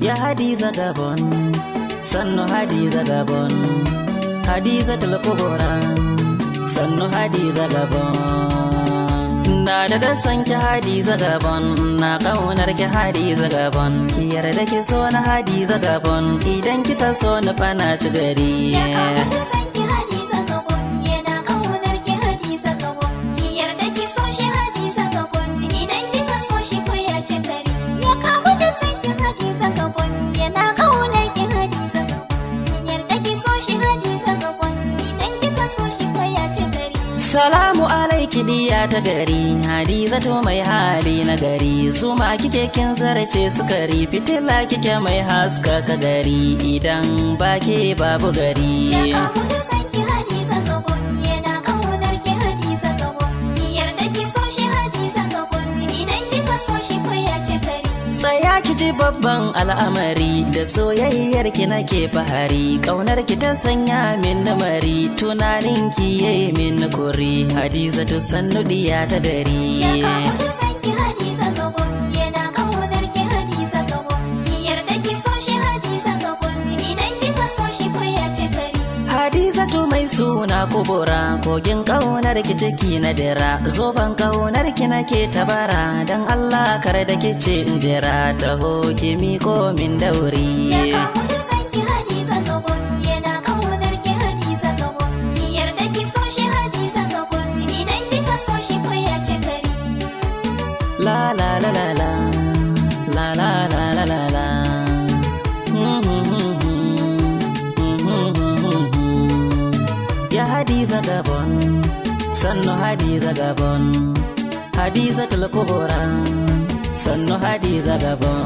Ya Hadiza Gabon, sannu Hadiza Gabon, Hadiza Tulkubura, sannu Hadiza Gabon. Na da san ki Hadiza Gabon, na kaunar ki Hadiza Gabon, ki yarda ki so na Hadiza Gabon, idan kika so na fana ci gari. Salamu alaiki diya ta gari, Hadizatu mai hali na gari, zuma kike kin zarce sukari, fitila kike mai haska ka gari, idan bake babu gari. Ya kamu da sanki Hadiza Gabon, yana kaunar ki Hadiza Gabon, ki yarda ki so shi Hadiza Gabon, idan kika so shi ko ya ci gari. Tsaya ki ji babban al'amari, da soyayyar ki nake fahari, kaunar ki ta sanya min namari, tunanin ki yayi min kuri, Hadizatu sannu diya ta gari. Ya kamu da sanki Hadiza Gabon, yana kaunar ki Hadiza Gabon, ki yarda ki so shi Hadiza Gabon, idan kika so shi ko ya ci gari. Hadizatu mai suna kubura, kogin kaunar ki ciki na dira, zoban kaunar ki nake tabara, dan Allah kar da ki ce in jira, taho ki miko min dauri. Ya kamu da sanki Hadiza Gabon, yana kaunar ki Hadiza Gabon, ki yarda ki so shi Hadiza Gabon, idan kika so shi ko ya ci gari. La la la la la, la la la la la la. Ya Hadiza Gabon, sannu Hadiza Gabon, Hadiza Tulkubura, sannu Hadiza Gabon.